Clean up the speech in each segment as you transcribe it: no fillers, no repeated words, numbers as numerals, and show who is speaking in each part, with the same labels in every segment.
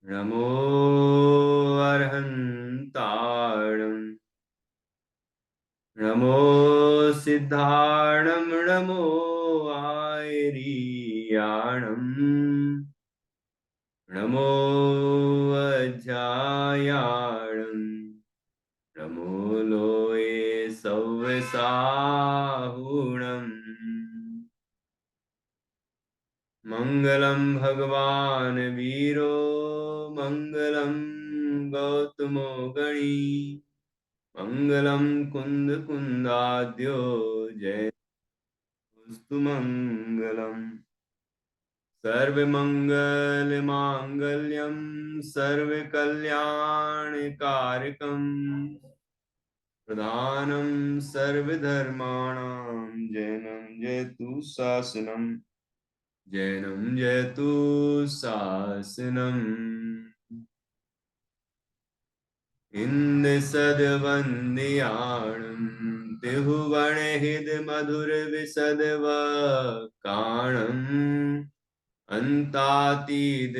Speaker 1: नमो अर्हन्ताणं नमो सिद्धाणं नमो आयरीयाणं नमो अध्यायाणं नमो लोये सव्यसाहुणम् मङ्गलं भगवान् वीरो मङ्गलं गौतमो गणी मङ्गलं कुन्दकुन्दाद्यो जयस्तु मङ्गलम् सर्वमङ्गलमाङ्गल्यं सर्वकल्याणकारकम् प्रधानं सर्वधर्माणां जैनं जयतु शासनम् जैनं जयतु शासनम् इन्दसद्वन्द्याणं तिहुवणहितमधुरविशदवकाणम् अन्तातीतगुणाणं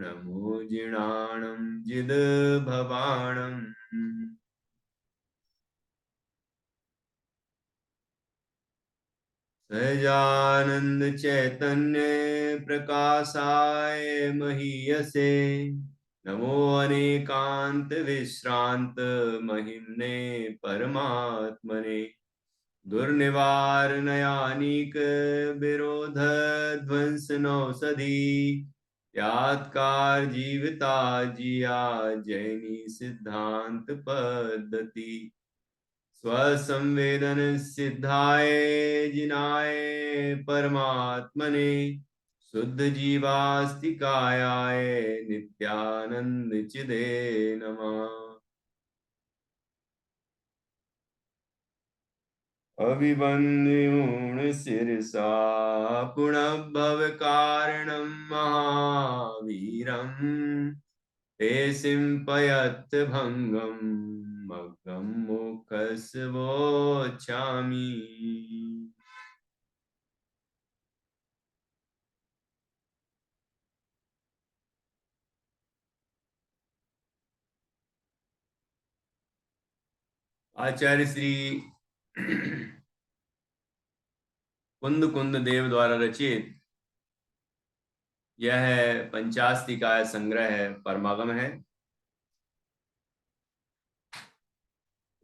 Speaker 1: नमो जिणाणं जिदभवाणम् सहजानंद चैतन्य प्रकाशाय महीयसे नमो अनेकांत विश्रांत महिम्ने परमात्मने दुर्निवारणायानीक विरोध ध्वंसनौषधि यात्कार जीविता जिया जैनी सिद्धांत पद्धति स्वसंवेदन सिद्धाय जिनाय परमात्मने शुद्ध जीवास्तिकायाय नित्यानंद चिदे नमः अभिवन्द्यूण शिरसा पुनः भव कारणं महावीरम् ते सिंपयत् भंगम मग्गम मोक्षस्वोच्छामि आचार्य श्री कुंद कुंद देव द्वारा रचित यह पंचास्तिकाय संग्रह है, परमागम है।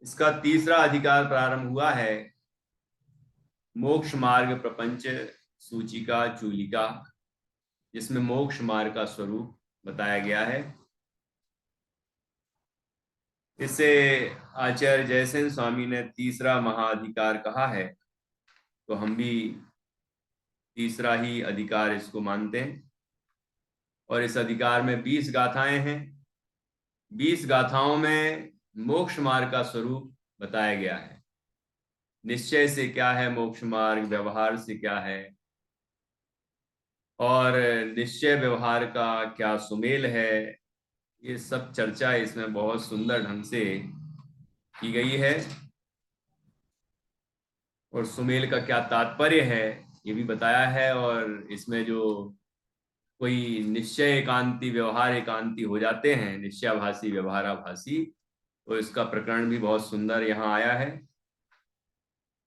Speaker 1: इसका तीसरा अधिकार प्रारंभ हुआ है मोक्ष मार्ग प्रपंच सूचिका चूलिका, जिसमें मोक्ष मार्ग का स्वरूप बताया गया है। इसे आचार्य जयसेन स्वामी ने तीसरा महाअधिकार कहा है, तो हम भी तीसरा ही अधिकार इसको मानते हैं। और इस अधिकार में 20 गाथाएं हैं। 20 गाथाओं में मोक्ष मार्ग का स्वरूप बताया गया है। निश्चय से क्या है मोक्ष मार्ग, व्यवहार से क्या है, और निश्चय व्यवहार का क्या सुमेल है, ये सब चर्चा इसमें बहुत सुंदर ढंग से की गई है। और सुमेल का क्या तात्पर्य है ये भी बताया है। और इसमें जो कोई निश्चय एकांति व्यवहार एकांति हो जाते हैं, निश्चयाभासी व्यवहाराभासी, तो इसका प्रकरण भी बहुत सुंदर यहाँ आया है।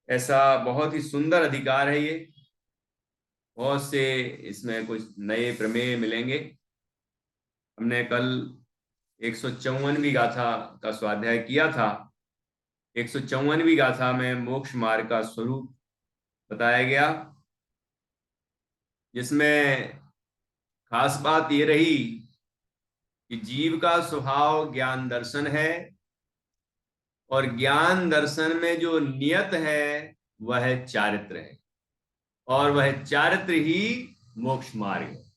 Speaker 1: ऐसा बहुत ही सुंदर अधिकार है ये। बहुत से इसमें कुछ नए प्रमेय मिलेंगे। हमने कल 154वीं गाथा का स्वाध्याय किया था। 154वीं गाथा में मोक्ष मार्ग का स्वरूप बताया गया, जिसमें खास बात ये रही कि जीव का स्वभाव ज्ञान दर्शन है, और ज्ञान दर्शन में जो नियत है वह चारित्र है, और वह चारित्र ही मोक्ष मार्ग है।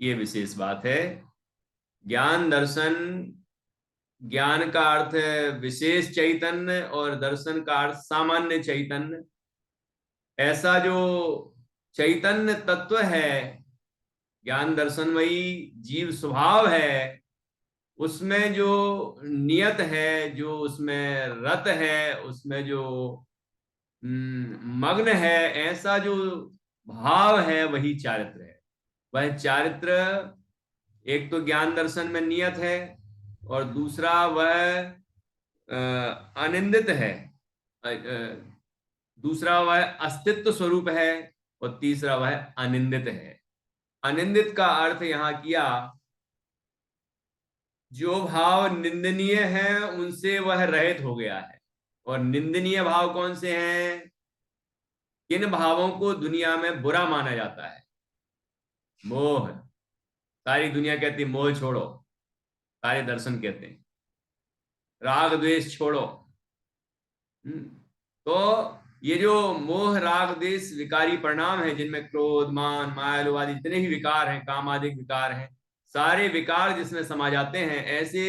Speaker 1: ये विशेष बात है। ज्ञान दर्शन, ज्ञान का अर्थ है विशेष चैतन्य और दर्शन का अर्थ सामान्य चैतन्य। ऐसा जो चैतन्य तत्व है, ज्ञान दर्शनमयी जीव स्वभाव है, उसमें जो नियत है, जो उसमें रत है, उसमें जो मग्न है, ऐसा जो भाव है वही चारित्र है, वह चारित्र एक तो ज्ञान दर्शन में नियत है, और दूसरा वह अनिंदित है, दूसरा वह अस्तित्व स्वरूप है, और तीसरा वह अनिंदित है। अनिंदित का अर्थ यहां किया, जो भाव निंदनीय है उनसे वह रहित हो गया है। और निंदनीय भाव कौन से हैं? किन भावों को दुनिया में बुरा माना जाता है? मोह। सारी दुनिया कहती मोह छोड़ो, सारे दर्शन कहते हैं राग द्वेष छोड़ो। तो ये जो मोह राग द्वेष विकारी परिणाम है, जिनमें क्रोध मान माया लोभ आदि जितने भी विकार हैं, काम आदि विकार हैं, सारे विकार जिसमें समा जाते हैं, ऐसे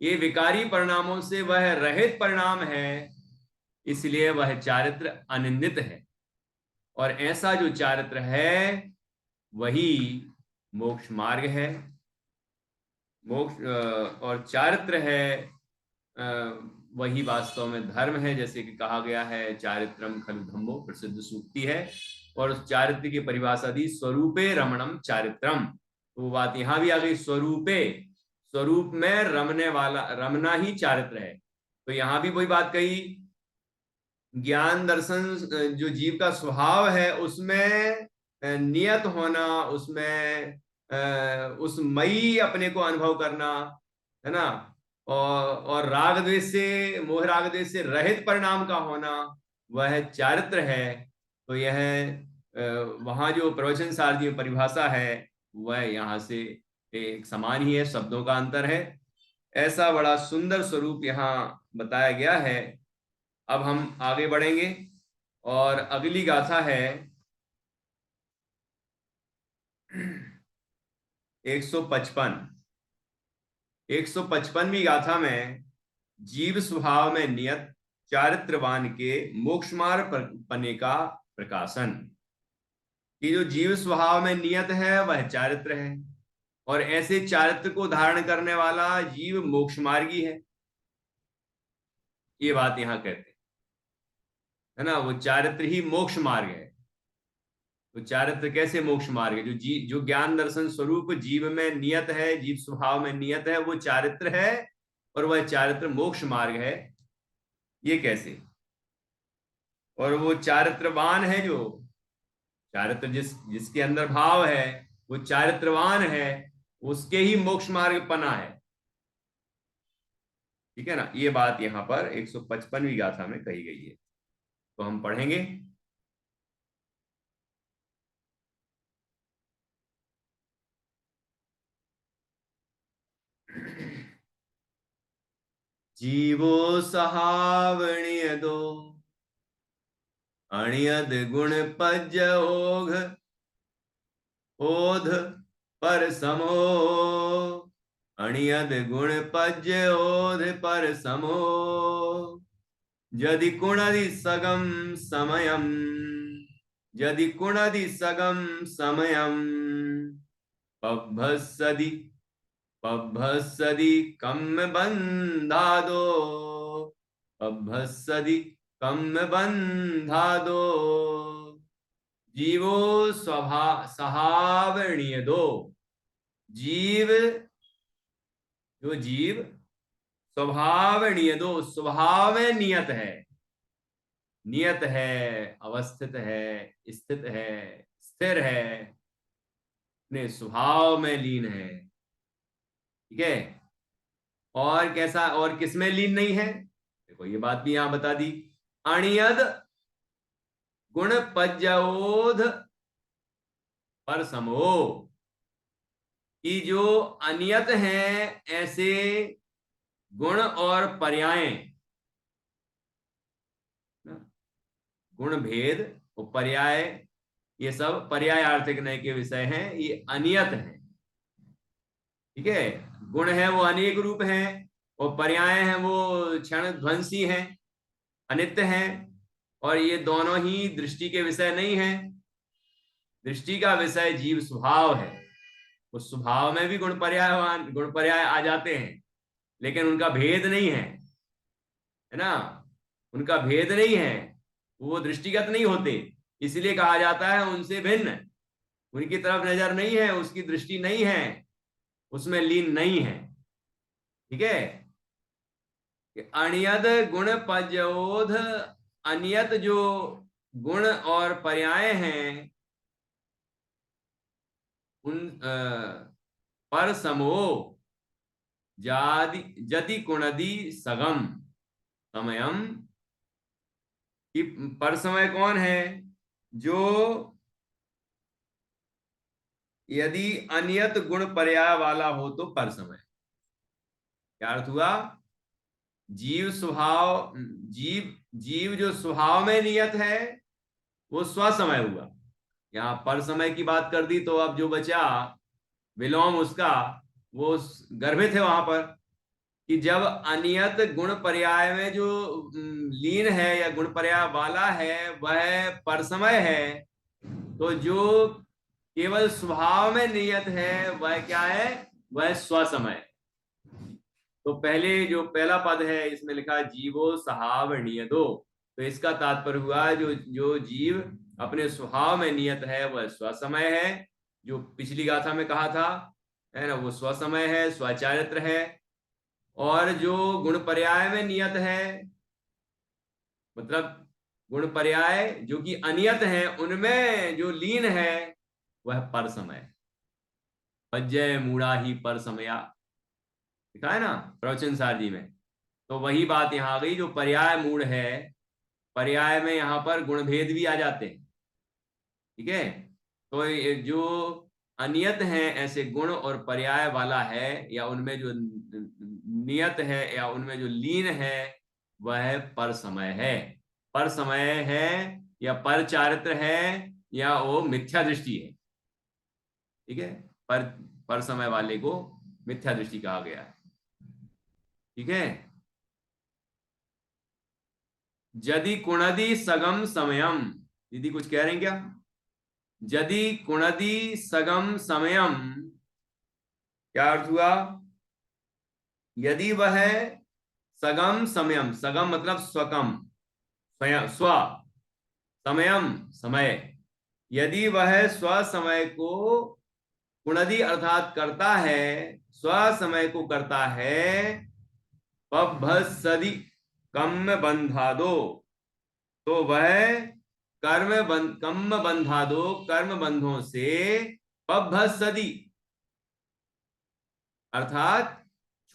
Speaker 1: ये विकारी परिणामों से वह रहित परिणाम है, इसलिए वह चारित्र अनिंदित है। और ऐसा जो चारित्र है वही मोक्ष मार्ग है। मोक्ष और चारित्र है वही वास्तव में धर्म है। जैसे कि कहा गया है, चारित्रम खलु धम्मो, प्रसिद्ध सूक्ति है। और उस चारित्र की परिभाषा दी, स्वरूपे रमणम चारित्रम। तो वो बात यहां भी आ गई, स्वरूपे, स्वरूप में रमने वाला, रमना ही चारित्र है। तो यहां भी वही बात कही, ज्ञान दर्शन जो जीव का स्वभाव है उसमें नियत होना, उसमें उस मई अपने को अनुभव करना, है ना, और राग द्वेष से, मोह राग द्वेष से रहित परिणाम का होना, वह चारित्र है। तो यह वहां जो प्रवचन सार की परिभाषा है वह यहाँ से एक समान ही है, शब्दों का अंतर है। ऐसा बड़ा सुंदर स्वरूप यहाँ बताया गया है। अब हम आगे बढ़ेंगे और अगली गाथा है 155। 155वीं गाथा में जीव स्वभाव में नियत चारित्रवान के मोक्ष मार्ग पने का प्रकाशन। ये जो जीव स्वभाव में नियत है वह चारित्र है, और ऐसे चारित्र को धारण करने वाला जीव मोक्ष मार्गी है, ये बात यहां कहते हैं, है ना। वो चारित्र ही मोक्ष मार्ग है। तो चारित्र कैसे मोक्ष मार्ग है? जो ज्ञान दर्शन स्वरूप जीव में नियत है, जीव स्वभाव में नियत है, वो चारित्र है, और वह चारित्र मोक्ष मार्ग है। ये कैसे? और वो चारित्रवान है, जो चारित्र जिसके अंदर भाव है वो चारित्रवान है, उसके ही मोक्ष मार्ग पना है। ठीक है ना, ये बात यहां पर 155वीं गाथा में कही गई है। तो हम पढ़ेंगे। जीवो सहावणीय दो, अणियद गुण पज ओघ, ओध पर समो, अणियद गुण पज ओध पर समो, यदि कुणदि सगम समयम, यदि कुणदि सगम समयम, पभस्सदि पभस्सदि कम्म बंधादो, पभस्सदि कम्म बंधादो, जीवो स्वभा सहावरणीय दो। जीव, जो जीव स्वभावनीय दो, स्वभाव में नियत है, नियत है, अवस्थित है, स्थित है, स्थिर है, अपने स्वभाव में लीन है। ठीक है। और कैसा, और किसमें लीन नहीं है? देखो ये बात भी यहां बता दी, अणियद गुण पज्जोध पर समो, कि जो अनियत हैं ऐसे गुण और पर्याय, गुण भेद और पर्याय, ये सब पर्याय आर्थिक नय के विषय हैं, ये अनियत हैं। ठीक है। गुण है वो अनेक रूप हैं, और पर्याय हैं वो क्षण ध्वंसी हैं, अनित्य हैं। और ये दोनों ही दृष्टि के विषय नहीं है। दृष्टि का विषय जीव स्वभाव है। उस स्वभाव में भी गुण पर्याय आ जाते हैं, लेकिन उनका भेद नहीं है ना, उनका भेद नहीं है, वो दृष्टिगत नहीं होते, इसलिए कहा जाता है उनसे भिन्न। उनकी तरफ नजर नहीं है, उसकी दृष्टि नहीं है, उसमें लीन नहीं है। ठीक है, अनियत गुण पजोध, अनियत जो गुण और पर्याय हैं उन पर समो जादि जति कुणदी सगम समयम, कि पर समय कौन है? जो यदि अनियत गुण पर्याय वाला हो तो पर समय। क्या अर्थ हुआ? जीव स्वभाव, जीव जीव जो स्वभाव में नियत है वो स्व समय हुआ। यहाँ पर समय की बात कर दी तो अब जो बचा विलोम उसका, वो गर्भित है वहां पर, कि जब अनियत गुण पर्याय में जो लीन है या गुण पर्याय वाला है वह पर समय है, तो जो केवल स्वभाव में नियत है वह क्या है? वह स्व समय। तो पहले जो पहला पद है इसमें लिखा है जीवो सहाव नियतो, तो इसका तात्पर्य हुआ जो जो जीव अपने स्वभाव में नियत है वह स्व समय है। जो पिछली गाथा में कहा था है ना, वो स्व समय है, स्वचारित्र है। और जो गुण पर्याय में नियत है, मतलब गुण पर्याय जो कि अनियत है उनमें जो लीन है वह पर समय। पज्जय मूढ़ा ही पर समया, लिखा है ना प्रवचन सार जी में। तो वही बात यहाँ आ गई, जो पर्याय मूढ़ है, पर्याय में यहाँ पर गुण भेद भी आ जाते हैं। ठीक है, तो ये जो अनियत है ऐसे गुण और पर्याय वाला है, या उनमें जो नियत है या उनमें जो लीन है वह पर समय है। पर समय है या पर चारित्र है या वो मिथ्या दृष्टि है। ठीक है, पर समय वाले को मिथ्या दृष्टि कहा गया है। ठीक है, यदि कुणदी सगम समयम, दीदी कुछ कह रही क्या? यदि कुणदी सगम समयम, क्या अर्थ हुआ? यदि वह सगम समयम, सगम मतलब स्वकम, स्व, समयम समय, यदि वह स्व समय को कुणदी अर्थात करता है, स्व समय को करता है, पभसदि कम बंधा दो, तो वह कम बंधा दो कर्म बंधों से पभसदि अर्थात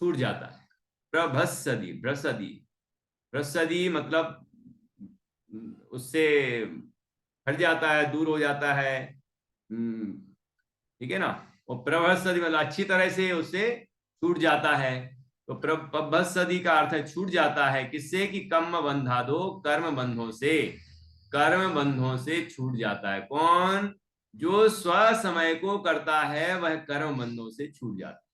Speaker 1: छूट जाता है। प्रभसदि, भ्रसदि, भ्रसदि मतलब उससे हट जाता है, दूर हो जाता है। ठीक है ना, और प्रभसदि मतलब अच्छी तरह से उससे छूट जाता है। तो प्रभसदि का अर्थ है छूट जाता है, किससे? कि कम बंधा दो कर्म बंधों से, कर्म बंधों से छूट जाता है। कौन? जो स्व समय को करता है वह कर्म बंधों से छूट जाता है।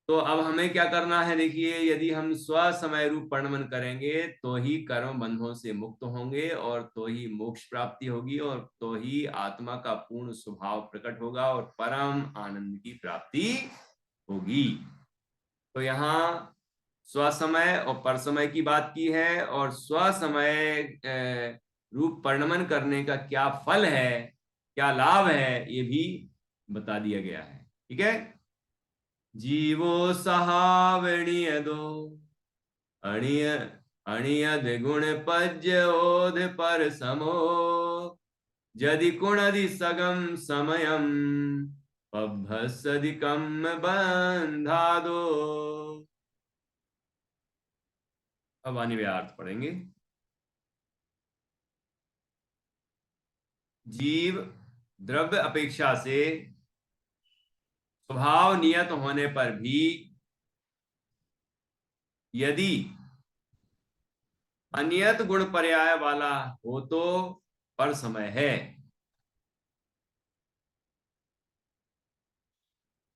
Speaker 1: तो अब हमें क्या करना है? देखिए, यदि हम स्व समय रूप परिणमन करेंगे तो ही कर्म बंधों से मुक्त होंगे, और तो ही मोक्ष प्राप्ति होगी, और तो ही आत्मा का पूर्ण स्वभाव प्रकट होगा और परम आनंद की प्राप्ति होगी। तो यहाँ स्व समय और पर समय की बात की है, और स्व समय रूप परिणमन करने का क्या फल है, क्या लाभ है, ये भी बता दिया गया है। ठीक है, जीवो सहावणीय दो, अणिय अणियद गुण पज्य ओध पर समो, यदि कुणदि सगम समयम पभसदिकम बंधा दो। अब आने अर्थ पढ़ेंगे। जीव द्रव्य अपेक्षा से स्वभाव नियत होने पर भी यदि अनियत गुण पर्याय वाला हो तो पर समय है।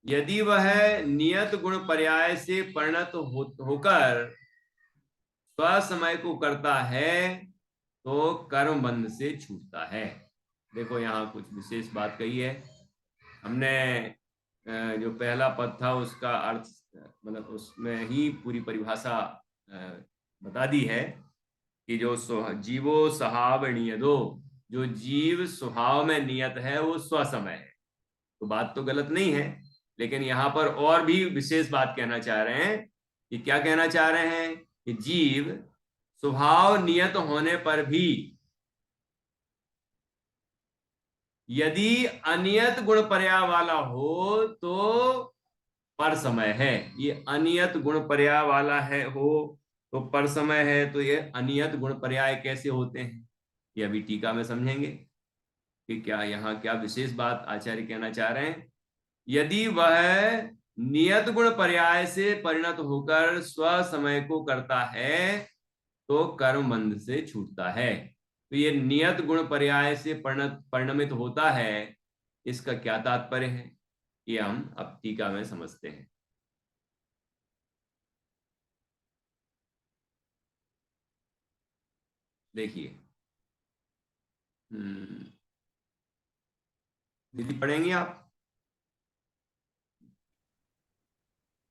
Speaker 1: यदि वह नियत गुण पर्याय से परिणत होकर स्व समय को करता है तो कर्म बंध से छूटता है। देखो यहाँ कुछ विशेष बात कही है हमने। जो पहला पद था उसका अर्थ, मतलब उसमें ही पूरी परिभाषा बता दी है कि जो जीवो सहावणीय दो, जो जीव स्वभाव में नियत है वो स्वसमय है। तो बात तो गलत नहीं है, लेकिन यहां पर और भी विशेष बात कहना चाह रहे हैं। कि क्या कहना चाह रहे हैं कि जीव स्वभाव नियत होने पर भी यदि अनियत गुण पर्याय वाला हो तो पर समय है। ये अनियत गुण पर्याय वाला है हो तो पर समय है, तो ये अनियत गुण पर्याय कैसे होते हैं, ये अभी टीका में समझेंगे कि क्या यहाँ क्या विशेष बात आचार्य कहना चाह रहे हैं। यदि वह नियत गुण पर्याय से परिणत होकर स्व समय को करता है तो कर्म बंध से छूटता है। तो ये नियत गुण पर्याय से परिणमित होता है, इसका क्या तात्पर्य है, ये हम अब टीका में समझते हैं। देखिए, दीदी पढ़ेंगे आप?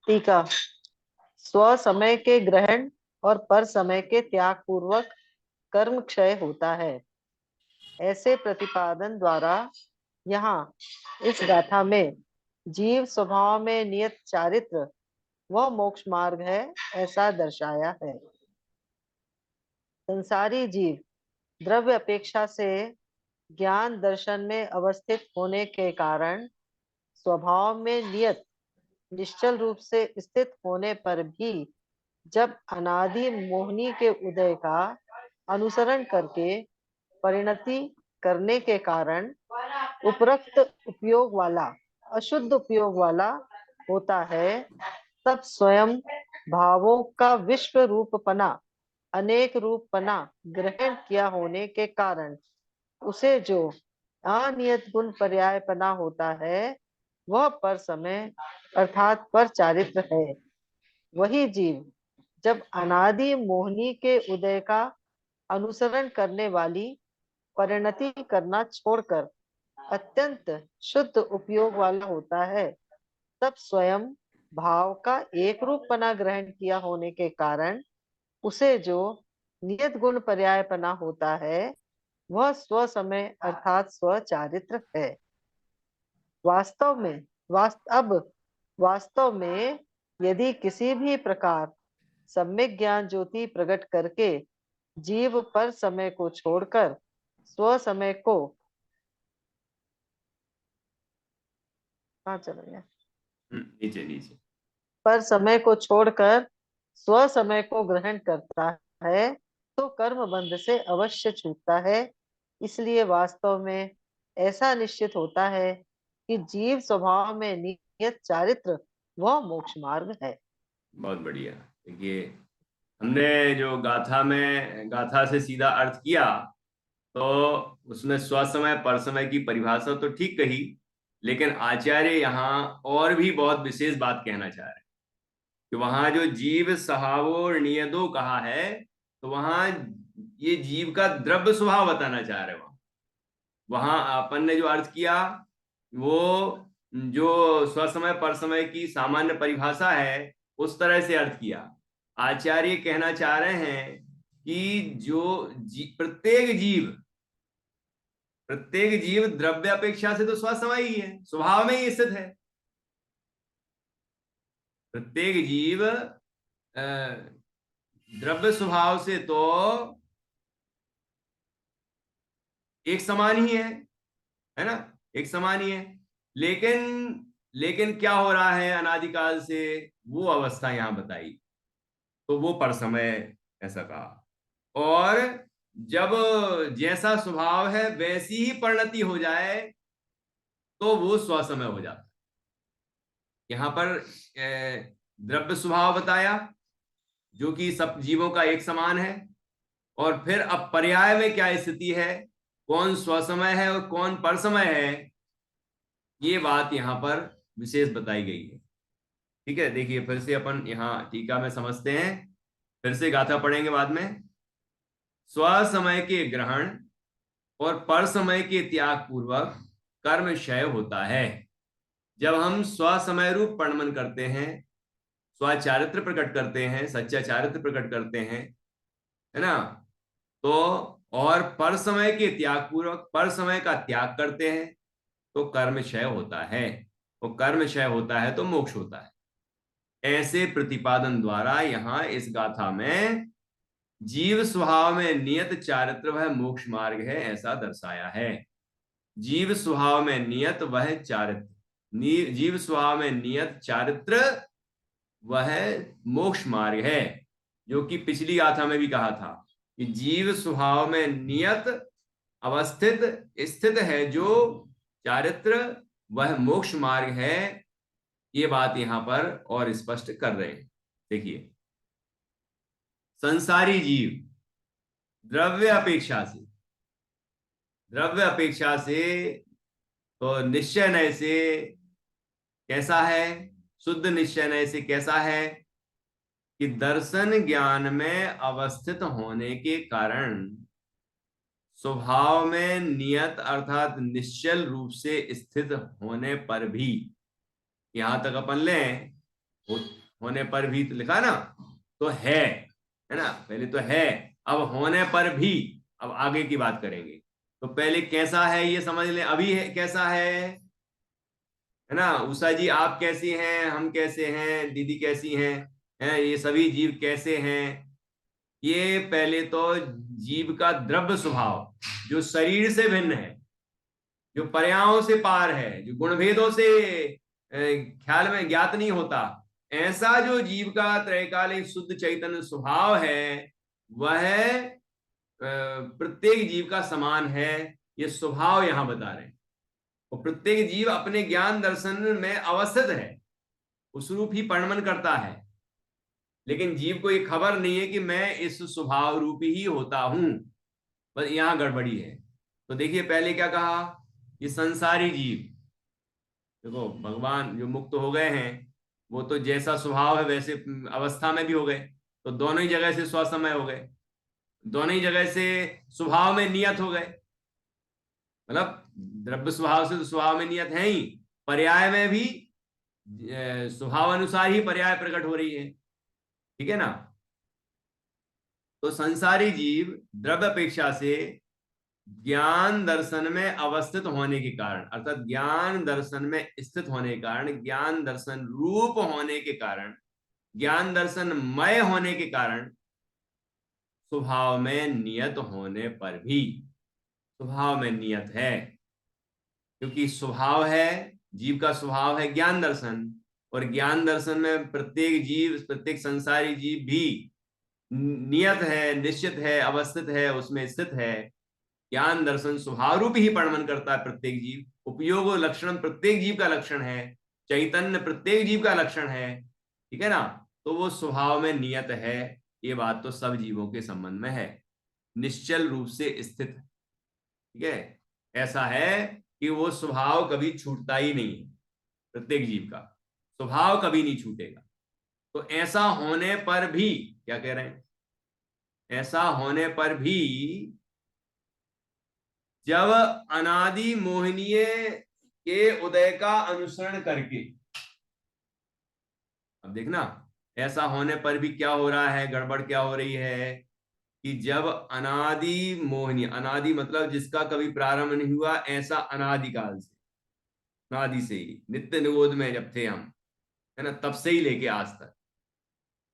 Speaker 2: टीका। स्व समय के ग्रहण और पर समय के त्याग पूर्वक कर्म क्षय होता है। ऐसे प्रतिपादन द्वारा यहाँ इस गाथा में जीव स्वभाव में नियत चारित्र वह मोक्ष मार्ग है ऐसा दर्शाया है। संसारी जीव द्रव्य अपेक्षा से ज्ञान दर्शन में अवस्थित होने के कारण स्वभाव में नियत निश्चल रूप से स्थित होने पर भी जब अनादि मोहिनी के उदय का अनुसरण करके परिणति करने के कारण उपरोक्त उपयोग वाला अशुद्ध उपयोग वाला होता है, तब स्वयं भावों का विश्व रूपपना अनेक रूपपना ग्रहण किया होने के कारण उसे जो अनियत गुण पर्यायपना होता है वह पर समय अर्थात पर चारित्र है। वही जीव जब अनादि मोहिनी के उदय का अनुसरण करने वाली परिणति करना छोड़कर अत्यंत शुद्ध उपयोग वाला होता है, तब स्वयं भाव का एक रूपपना ग्रहण किया होने के कारण उसे जो नियत गुण पर्यायपना होता है वह स्व समय अर्थात स्व चारित्र है। अब वास्तव में यदि किसी भी प्रकार सम्यक ज्ञान ज्योति प्रकट करके जीव पर समय को छोड़कर स्व समय को कहाँ चला गया
Speaker 1: नीचे नीचे
Speaker 2: पर समय को छोड़कर स्व समय को ग्रहण करता है तो कर्म बंध से अवश्य छूटता है। इसलिए वास्तव में ऐसा निश्चित होता है कि जीव स्वभाव में नियत चारित्र वह मोक्ष मार्ग है।
Speaker 1: बहुत बढ़िया। देखिए, हमने जो गाथा से सीधा अर्थ किया तो उसमें स्वसमय पर समय की परिभाषा तो ठीक कही, लेकिन आचार्य यहाँ और भी बहुत विशेष बात कहना चाह रहे हैं कि वहां जो जीव सहावो नियदो कहा है, तो वहां ये जीव का द्रव्य स्वभाव बताना चाह रहे हैं। वहां अपन ने जो अर्थ किया वो जो स्वसमय पर समय की सामान्य परिभाषा है उस तरह से अर्थ किया। आचार्य कहना चाह रहे हैं कि प्रत्येक जीव द्रव्य अपेक्षा से तो स्वसमय ही है, स्वभाव में ही स्थित है। प्रत्येक जीव द्रव्य स्वभाव से तो एक समान ही है ना, एक समान ही है। लेकिन लेकिन क्या हो रहा है अनादिकाल से, वो अवस्था यहां बताई, तो वो पर समय ऐसा कहा। और जब जैसा स्वभाव है वैसी ही परिणति हो जाए तो वो स्वसमय हो जाता है। यहां पर द्रव्य स्वभाव बताया जो कि सब जीवों का एक समान है, और फिर अब पर्याय में क्या स्थिति है, कौन स्वसमय है और कौन पर समय है, ये बात यहां पर विशेष बताई गई है। ठीक है, देखिए फिर से अपन यहाँ टीका में समझते हैं, फिर से गाथा पढ़ेंगे बाद में। स्व समय के ग्रहण और पर समय के त्याग पूर्वक कर्म क्षय होता है। जब हम स्व समय रूप परिणमन करते हैं, स्वचारित्र प्रकट करते हैं, सच्चा चारित्र प्रकट करते हैं, है ना, तो और पर समय के त्याग पूर्वक पर समय का त्याग करते हैं तो कर्म क्षय होता है, और कर्म क्षय होता है तो मोक्ष होता है। ऐसे प्रतिपादन द्वारा यहां इस गाथा में जीव स्वभाव में नियत चारित्र वह मोक्ष मार्ग है ऐसा दर्शाया है। जीव स्वभाव में नियत वह चारित्र, जीव स्वभाव में नियत चारित्र वह मोक्ष मार्ग है, जो कि पिछली गाथा में भी कहा था कि जीव स्वभाव में नियत अवस्थित स्थित है जो चारित्र वह मोक्ष मार्ग है। ये बात यहां पर और स्पष्ट कर रहे हैं। देखिए, संसारी जीव द्रव्य अपेक्षा से, द्रव्य अपेक्षा से तो निश्चय नय से कैसा है, शुद्ध निश्चय नय से कैसा है कि दर्शन ज्ञान में अवस्थित होने के कारण स्वभाव में नियत अर्थात निश्चल रूप से स्थित होने पर भी, यहां तक अपन लें होने पर भी तो लिखा ना, तो है ना, पहले तो है, अब होने पर भी, अब आगे की बात करेंगे। तो पहले कैसा है ये समझ लें, अभी है कैसा है ना। उषा जी आप कैसी हैं, हम कैसे हैं, दीदी कैसी हैं, ये सभी जीव कैसे हैं। ये पहले तो जीव का द्रव्य स्वभाव जो शरीर से भिन्न है, जो पर्यायों से पार है, जो गुणभेदों से ख्याल में ज्ञात नहीं होता, ऐसा जो जीव का त्रैकालिक शुद्ध चैतन्य स्वभाव है वह प्रत्येक जीव का समान है। ये स्वभाव यहां बता रहे हैं। और प्रत्येक जीव अपने ज्ञान दर्शन में अवस्थित है, उस रूप ही परिणमन करता है, लेकिन जीव को ये खबर नहीं है कि मैं इस स्वभाव रूपी ही होता हूं। बस यहां गड़बड़ी है। तो देखिए पहले क्या कहा, ये संसारी जीव, देखो भगवान जो मुक्त हो गए हैं वो तो जैसा स्वभाव है वैसे अवस्था में भी हो गए, तो दोनों ही जगह से स्वसमय हो गए, दोनों ही जगह से स्वभाव में नियत हो गए। मतलब द्रव्य स्वभाव से तो स्वभाव में नियत है ही, पर्याय में भी स्वभाव अनुसार ही पर्याय प्रकट हो रही है, ठीक है ना। तो संसारी जीव द्रव्य अपेक्षा से ज्ञान दर्शन में अवस्थित होने के कारण, अर्थात ज्ञान दर्शन में स्थित होने के कारण, ज्ञान दर्शन रूप होने के कारण, ज्ञान दर्शन मय होने के कारण, स्वभाव में नियत होने पर भी, स्वभाव में नियत है, क्योंकि स्वभाव है, जीव का स्वभाव है ज्ञान दर्शन, और ज्ञान दर्शन में प्रत्येक जीव, प्रत्येक संसारी जीव भी नियत है, निश्चित है, अवस्थित है, उसमें स्थित है। ज्ञान दर्शन स्वभाव रूप ही परिणमन करता है प्रत्येक जीव, उपयोग और लक्षण प्रत्येक जीव का लक्षण है, चैतन्य प्रत्येक जीव का लक्षण है, ठीक है ना। तो वो स्वभाव में नियत है, ये बात तो सब जीवों के संबंध में है, निश्चल रूप से स्थित, ठीक है। ऐसा है कि वो स्वभाव कभी छूटता ही नहीं है, प्रत्येक जीव का स्वभाव कभी नहीं छूटेगा। तो ऐसा होने पर भी, क्या कह रहे हैं, ऐसा होने पर भी जब अनादि मोहनीय के उदय का अनुसरण करके, अब देखना ऐसा होने पर भी क्या हो रहा है, गड़बड़ क्या हो रही है कि जब अनादि मोहिनी, अनादि मतलब जिसका कभी प्रारंभ नहीं हुआ, ऐसा अनादिकाल से, अनादि से ही नित्य निरोध में जब थे हम, है ना, तब से ही लेके आज तक,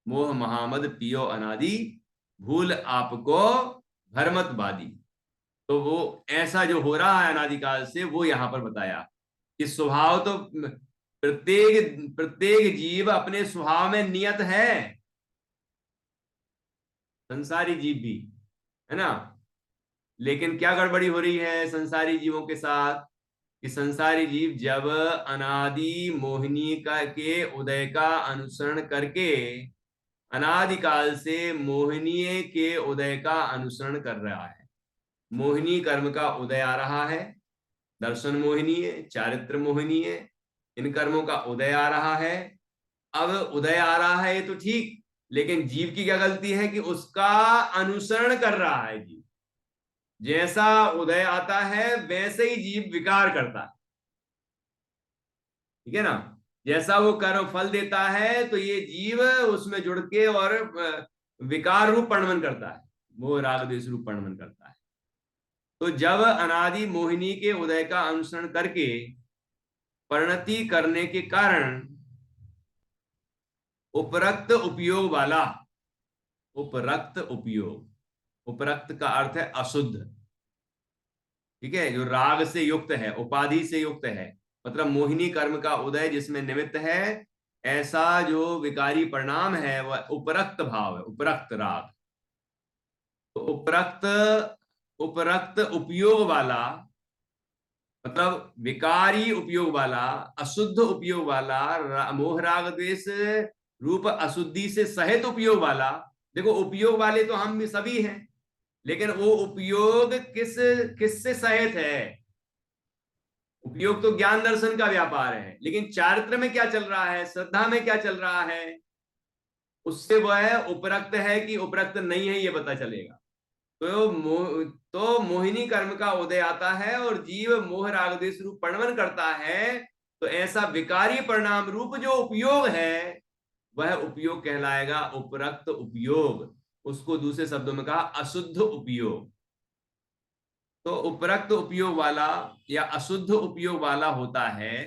Speaker 1: मोह महामद पियो अनादि, भूल आपको भरमत बादी। तो वो ऐसा जो हो रहा है अनादिकाल से, वो यहां पर बताया कि स्वभाव तो प्रत्येक प्रत्येक जीव अपने स्वभाव में नियत है, संसारी जीव भी, है ना। लेकिन क्या गड़बड़ी हो रही है संसारी जीवों के साथ कि संसारी जीव जब अनादि मोहिनी का के उदय का अनुसरण करके, अनादिकाल से मोहिनी के उदय का अनुसरण कर रहा है, मोहिनी कर्म का उदय आ रहा है, दर्शन मोहिनी है, चारित्र मोहिनी है, इन कर्मों का उदय आ रहा है। अब उदय आ रहा है ये तो ठीक, लेकिन जीव की क्या गलती है कि उसका अनुसरण कर रहा है जीव, जैसा उदय आता है वैसे ही जीव विकार करता है, ठीक है ना। जैसा वो कर्म फल देता है तो ये जीव उसमें जुड़ के और विकार रूप परिणमन करता है, वो राग द्वेष रूप परिणमन करता है। तो जब अनादि मोहिनी के उदय का अनुसरण करके परिणति करने के कारण उपरक्त उपयोग वाला, उपरक्त उपयोग, उपरक्त का अर्थ है अशुद्ध, ठीक है, जो राग से युक्त है, उपाधि से युक्त है, मतलब मोहिनी कर्म का उदय जिसमें निमित्त है, ऐसा जो विकारी परिणाम है वह उपरक्त भाव है, उपरक्त राग। तो उपरक्त, उपरक्त उपयोग वाला मतलब विकारी उपयोग वाला, अशुद्ध उपयोग वाला, मोह राग द्वेष रूप अशुद्धि से सहित उपयोग वाला। देखो उपयोग वाले तो हम भी सभी हैं, लेकिन वो उपयोग किस किससे सहित है? उपयोग तो ज्ञान दर्शन का व्यापार है, लेकिन चारित्र में क्या चल रहा है, श्रद्धा में क्या चल रहा है, उससे वह उपरक्त है कि उपरक्त नहीं है ये पता चलेगा। तो मोहिनी कर्म का उदय आता है और जीव मोह राग द्वेष रूप प्रणवन करता है, तो ऐसा विकारी परिणाम रूप जो उपयोग है वह उपयोग कहलाएगा उपरक्त उपयोग। उसको दूसरे शब्दों में कहा अशुद्ध उपयोग। तो उपरक्त उपयोग वाला या अशुद्ध उपयोग वाला होता है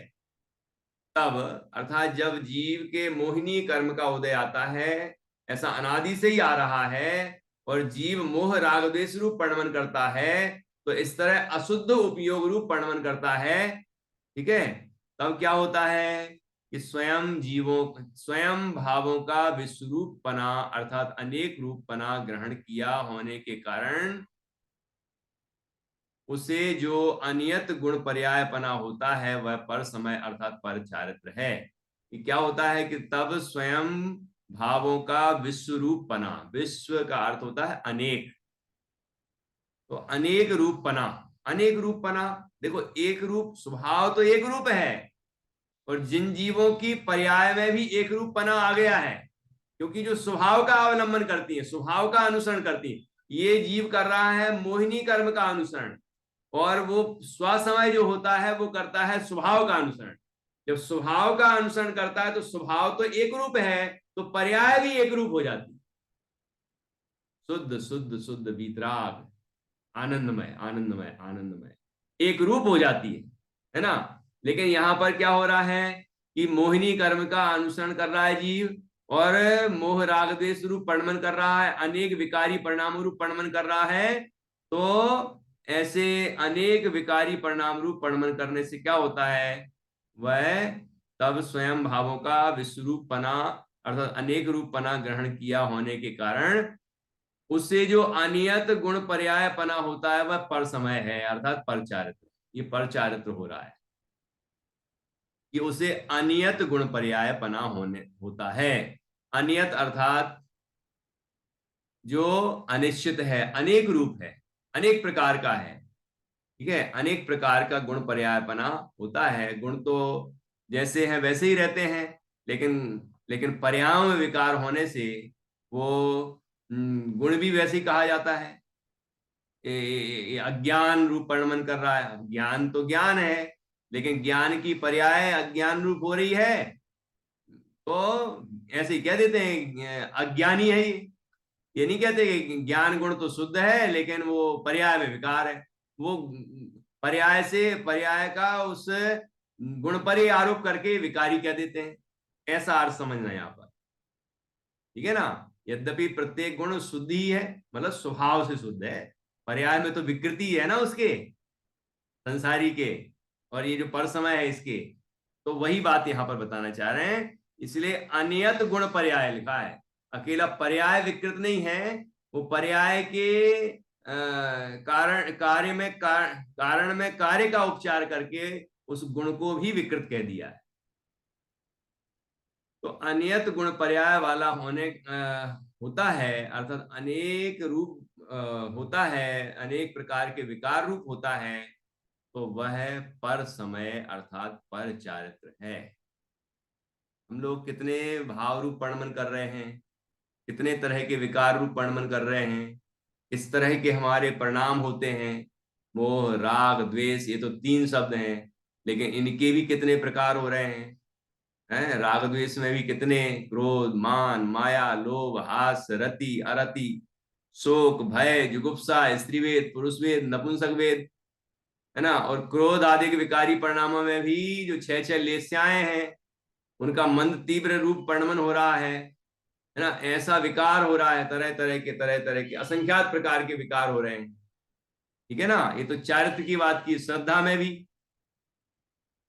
Speaker 1: तब, अर्थात जब जीव के मोहिनी कर्म का उदय आता है, ऐसा अनादि से ही आ रहा है, और जीव मोह राग द्वेष रूप प्रणवन करता है, तो इस तरह अशुद्ध उपयोग रूप प्रणवन करता है, ठीक है। तब क्या होता है कि स्वयं जीवों, स्वयं भावों का विश्वरूप पना अर्थात अनेक रूप पना ग्रहण किया होने के कारण उसे जो अनियत गुण पर्यायपना होता है वह पर समय अर्थात पर चारित्र है। कि क्या होता है कि तब स्वयं भावों का विश्व रूप पना, विश्व का अर्थ होता है अनेक, तो अनेक रूप पना, अनेक रूप पना, देखो एक रूप स्वभाव तो एक रूप है, और जिन जीवों की पर्याय में भी एक रूप पना आ गया है, क्योंकि जो स्वभाव का अवलंबन करती है, स्वभाव का अनुसरण करती है, ये जीव कर रहा है मोहिनी कर्म का अनुसरण, और वो स्वसमय जो होता है वो करता है स्वभाव का अनुसरण। जब स्वभाव का अनुसरण करता है तो स्वभाव तो एक रूप है, तो पर्याय भी एक रूप हो जाती है, शुद्ध शुद्ध शुद्ध वीतराग, आनंदमय आनंदमय आनंदमय, एक रूप हो जाती है ना। लेकिन यहां पर क्या हो रहा है कि मोहिनी कर्म का अनुसरण कर रहा है जीव, और मोह राग द्वेष रूप प्रणमन कर रहा है, अनेक विकारी परिणाम रूप प्रणमन कर रहा है। तो ऐसे अनेक विकारी परिणाम रूप प्रणमन करने से क्या होता है, वह तब स्वयं भावों का विश्वरूप पना अर्थात अनेक रूप पना ग्रहण किया होने के कारण उससे जो अनियत गुण पर्याय पना होता है वह पर समय है अर्थात पर चारित्र। ये पर चारित्र हो रहा है कि उसे अनियत गुण पर्याय पना होने होता है। अनियत अर्थात जो अनिश्चित है, अनेक रूप है, अनेक प्रकार का है, ठीक है, अनेक प्रकार का गुण पर्यायपना होता है। गुण तो जैसे हैं वैसे ही रहते हैं, लेकिन लेकिन पर्यायों में विकार होने से वो गुण भी वैसे ही कहा जाता है। अज्ञान रूप परिणमन कर रहा है, ज्ञान तो ज्ञान है, लेकिन ज्ञान की पर्याय अज्ञान रूप हो रही है, तो ऐसे ही कह देते हैं अज्ञानी है ये नहीं कहते कि ज्ञान गुण तो शुद्ध है लेकिन वो पर्याय में विकार है। वो पर्याय से, पर्याय का उस गुण पर ही आरोप करके विकारी कह देते हैं, ऐसा अर्थ समझना यहाँ पर, ठीक है ना। यद्यपि प्रत्येक गुण शुद्ध ही है, मतलब स्वभाव से शुद्ध है, पर्याय में तो विकृति है ना उसके, संसारी के, और ये जो पर समय है इसके, तो वही बात यहां पर बताना चाह रहे हैं। इसलिए अनियत गुण पर्याय लिखा है, अकेला पर्याय विकृत नहीं है, वो पर्याय के कारण, कार्य में कारण में कार्य का उपचार करके उस गुण को भी विकृत कह दिया है। तो अनियत गुण पर्याय वाला होने होता है अर्थात अनेक रूप होता है, अनेक प्रकार के विकार रूप होता है, तो वह पर समय अर्थात पर चारित्र है। हम लोग कितने भाव रूप वर्णन कर रहे हैं, कितने तरह के विकार रूप वर्णन कर रहे हैं, इस तरह के हमारे परिणाम होते हैं, मोह राग द्वेष, ये तो तीन शब्द हैं, लेकिन इनके भी कितने प्रकार हो रहे हैं। राग द्वेष में भी कितने, क्रोध मान माया लोभ हास रति अरति, शोक, भय, जुगुप्सा, स्त्रीवेद, पुरुषवेद, नपुंसकवेद, है ना, और क्रोध आदि के विकारी परिणामों में भी जो छह छह लेस्याएं हैं, उनका मंद तीव्र रूप परिणमन हो रहा है ना, ऐसा विकार हो रहा है, तरह तरह के असंख्यात प्रकार के विकार हो रहे हैं। ठीक है ना, ये तो चारित्र की बात की। श्रद्धा में भी,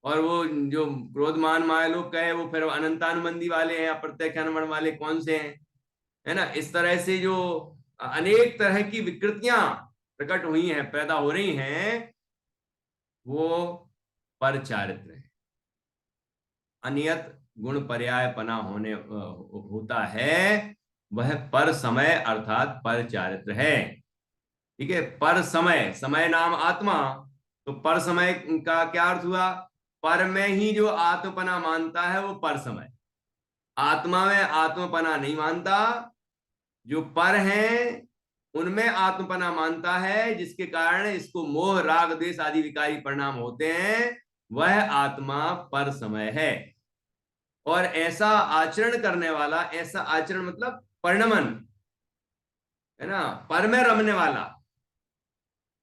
Speaker 1: और वो जो क्रोधमान माया लोग कहे, वो फिर अनंतानुबंधी वाले हैं, अप्रत्यक्षानुबंध वाले कौन से हैं, है ना। इस तरह से जो अनेक तरह की विकृतियां प्रकट हुई हैं, पैदा हो रही हैं, वो पर चारित्र है। अनियत गुण पर्याय पना होने होता है, वह पर समय अर्थात पर चारित्र है। ठीक है, पर समय, समय नाम आत्मा, तो पर समय का क्या अर्थ हुआ? पर में ही जो आत्मपना मानता है वो पर समय, आत्मा में आत्मपना नहीं मानता। जो पर हैं उनमें आत्मपना मानता है, जिसके कारण इसको मोह राग द्वेष आदि विकारी परिणाम होते हैं, वह आत्मा पर समय है। और ऐसा आचरण करने वाला, ऐसा आचरण मतलब परिणमन, है ना, पर में रमने वाला,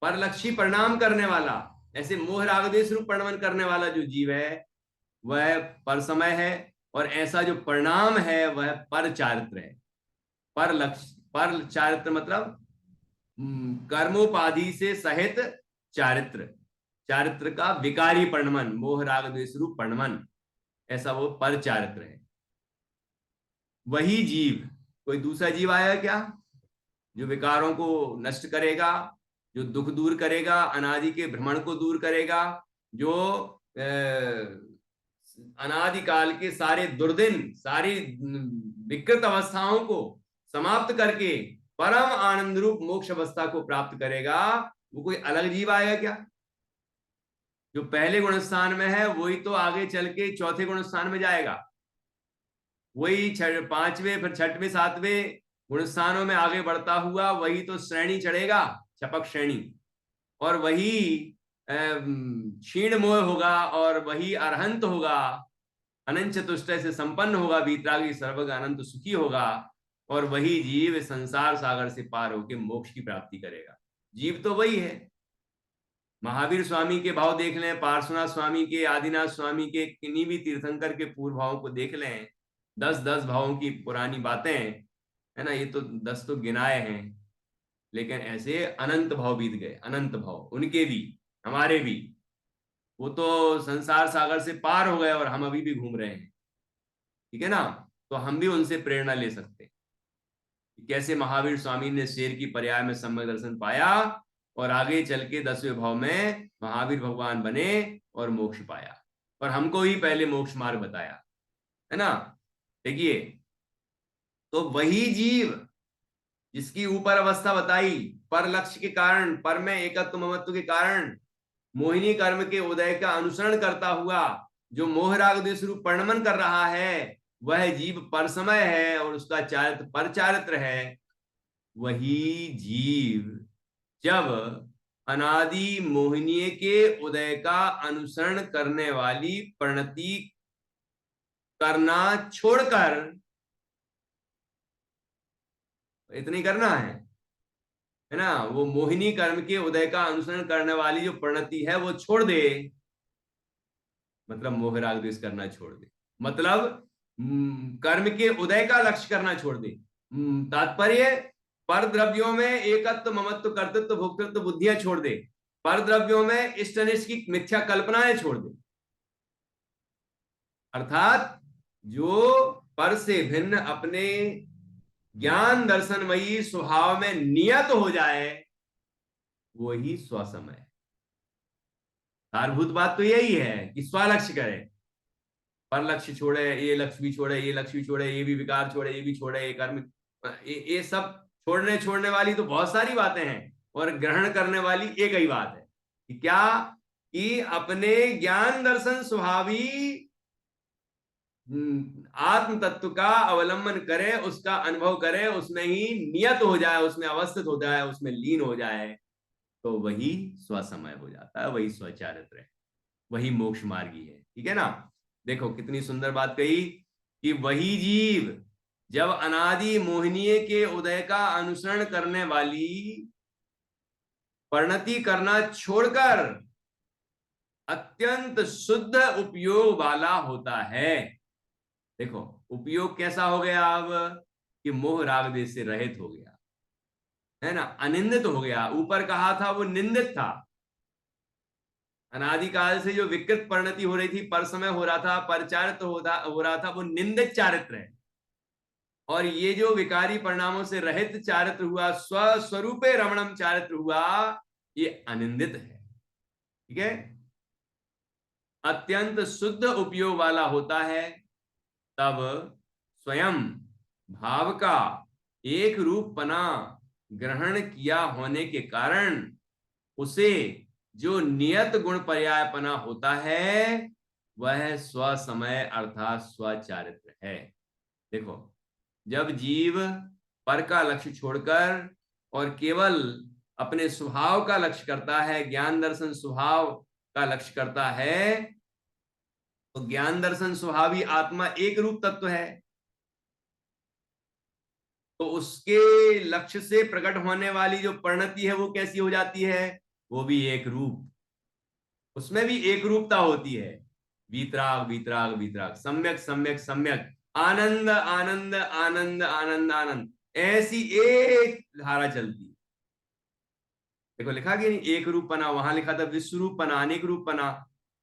Speaker 1: परलक्षी परिणाम करने वाला, ऐसे मोह राग द्वेष रूप परिणमन करने वाला जो जीव है वह पर समय है। और ऐसा जो परिणाम है वह पर चारित्र है। पर लक्ष्य, पर चारित्र मतलब कर्मोपाधि से सहित चारित्र, चारित्र का विकारी परिणमन, मोह राग द्वेष रूप परिणमन, ऐसा वो पर चारित्र है। वही जीव, कोई दूसरा जीव आया क्या जो विकारों को नष्ट करेगा, जो दुख दूर करेगा, अनादि के भ्रमण को दूर करेगा, जो अनादिकाल के सारे दुर्दिन, सारी विकृत अवस्थाओं को समाप्त करके परम आनंद रूप मोक्ष अवस्था को प्राप्त करेगा, वो कोई अलग जीव आएगा क्या? जो पहले गुण स्थान में है वही तो आगे चल के चौथे गुण स्थान में जाएगा, वही पांचवें फिर छठवें सातवें गुण स्थानों में आगे बढ़ता हुआ वही तो श्रेणी चढ़ेगा, छपक श्रेणी, और वही क्षीण मोह होगा, और वही अरहंत होगा, अनंत चतुष्टय से संपन्न होगा, वीतरागी सर्वग अनंत सुखी होगा। और वही जीव संसार सागर से पार होकर मोक्ष की प्राप्ति करेगा। जीव तो वही है। महावीर स्वामी के भाव देख लें, पार्श्वनाथ स्वामी के, आदिनाथ स्वामी के, किन्हीं भी तीर्थंकर के पूर्व भावों को देख लें, 10-10 भावों की पुरानी बातें, है ना, ये तो 10 तो गिनाए हैं, लेकिन ऐसे अनंत भाव बीत गए, अनंत भाव उनके भी, हमारे भी। वो तो संसार सागर से पार हो गए और हम अभी भी घूम रहे हैं। ठीक है ना, तो हम भी उनसे प्रेरणा ले सकते हैं। कैसे महावीर स्वामी ने शेर की पर्याय में सम्यक दर्शन पाया, और आगे चल के 10वें भाव में महावीर भगवान बने और मोक्ष पाया, और हमको ही पहले मोक्ष मार्ग बताया, है ना। देखिए, तो वही जीव जिसकी ऊपर अवस्था बताई, पर लक्ष्य के कारण, पर में एकत्व ममत्व के कारण मोहिनी कर्म के उदय का अनुसरण करता हुआ जो मोह राग द्वेष रूप परिणमन कर रहा है, वह जीव पर समय है और उसका चारित्र पर चारित्र है। वही जीव जब अनादि मोहिनी के उदय का अनुसरण करने वाली परिणति करना छोड़कर, इतनी करना है ना, वो मोहिनी कर्म के उदय का अनुसरण करने वाली जो परिणति है वो छोड़ दे, मतलब मोह राग द्वेष करना छोड़ दे, मतलब कर्म के उदय का लक्ष्य करना छोड़ दे। तात्पर्य, पर द्रव्यों में एकत्व ममत्व कर्तृत्व भोक्तृत्व बुद्धियां छोड़ दे, पर द्रव्यों में इष्ट अनिष्ट की मिथ्या कल्पनाएं छोड़ दे। अर्थात जो पर से भिन्न अपने ज्ञान दर्शनमयी स्वभाव में नियत हो जाए, वही स्वसमय है। सारभूत बात तो यही है कि स्वलक्ष्य करे, पर लक्ष्य छोड़े, ये लक्ष्य भी छोड़े, ये लक्ष्य भी छोड़े, ये भी विकार छोड़े, ये भी छोड़े, ये कर्म, ये सब छोड़ने वाली तो बहुत सारी बातें हैं, और ग्रहण करने वाली एक ही बात है कि क्या, कि अपने ज्ञान दर्शन स्वभावी आत्म तत्व का अवलंबन करे, उसका अनुभव करे, उसमें ही नियत हो जाए, उसमें अवस्थित हो जाए, उसमें लीन हो जाए, तो वही स्वसमय हो जाता है, वही स्वचारित्र है, वही मोक्ष मार्गी है। ठीक है ना। देखो कितनी सुंदर बात कही कि वही जीव जब अनादि मोहिनीय के उदय का अनुसरण करने वाली परिणति करना छोड़कर अत्यंत शुद्ध उपयोग वाला होता है। देखो उपयोग कैसा हो गया अब, कि मोह राग देश से रहित हो गया, है ना, अनिंदित हो गया। ऊपर कहा था वो निंदित था, अनादिकाल से जो विकृत परिणति हो रही थी, पर समय हो रहा था, परचारित्र हो रहा था, वो निंदित चारित्र है। और ये जो विकारी परिणामों से रहित चारित्र हुआ, स्वस्वरूपे रमणम चारित्र हुआ, ये अनिंदित है। ठीक है, अत्यंत शुद्ध उपयोग वाला होता है। तब स्वयं भाव का एक रूपपना ग्रहण किया होने के कारण उसे जो नियत गुण पर्यायपना होता है वह स्वसमय अर्थात स्वचारित्र है। देखो, जब जीव पर का लक्ष्य छोड़कर और केवल अपने स्वभाव का लक्ष्य करता है, ज्ञान दर्शन स्वभाव का लक्ष्य करता है, तो ज्ञान दर्शन स्वभावी आत्मा एक रूप तत्व है, तो उसके लक्ष्य से प्रकट होने वाली जो परिणति है वो कैसी हो जाती है, वो भी एक रूप, उसमें भी एक रूपता होती है। वीतराग वीतराग वीतराग, सम्यक सम्यक सम्यक, आनंद आनंद आनंद आनंद आनंद, ऐसी एक धारा चलती है। देखो लिखा कि नहीं, एक रूप पना, वहां लिखा था विश्व रूप पना, अनेक रूप पना।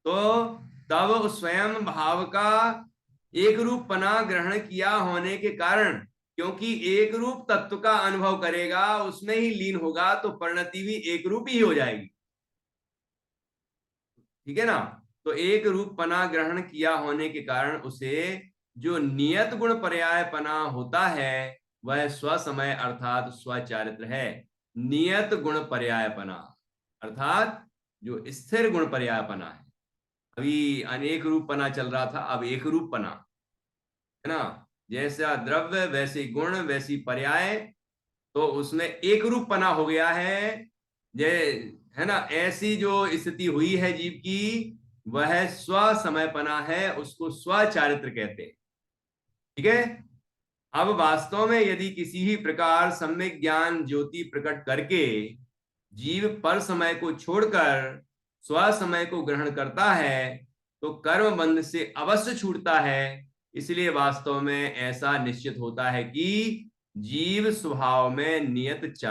Speaker 1: तो तब उस स्वयं भाव का एक रूप पना ग्रहण किया होने के कारण, क्योंकि एक रूप तत्व का अनुभव करेगा, उसमें ही लीन होगा, तो परिणति भी एक रूप ही हो जाएगी। ठीक है ना, तो एक रूप पना ग्रहण किया होने के कारण उसे जो नियत गुण पर्याय पना होता है वह स्वसमय अर्थात स्वचारित्र है। नियत गुण पर्यायपना अर्थात जो स्थिर गुण पर्यायपना है। अभी अनेक रूपपना चल रहा था, अब एक रूपपना, है ना, जैसा द्रव्य वैसे गुण वैसी पर्याय, तो उसमें एक रूपपना हो गया है। जे, है ना, ऐसी जो स्थिति हुई है जीव की, वह स्व समयपना है, उसको स्वचारित्र कहते हैं। ठीक है, अब वास्तव में यदि किसी ही प्रकार सम्यक ज्ञान ज्योति प्रकट करके जीव पर समय को छोड़कर स्व समय को ग्रहण करता है तो कर्म बंध से अवश्य छूटता है। इसलिए वास्तव में ऐसा निश्चित होता है कि जीव स्वभाव में नियत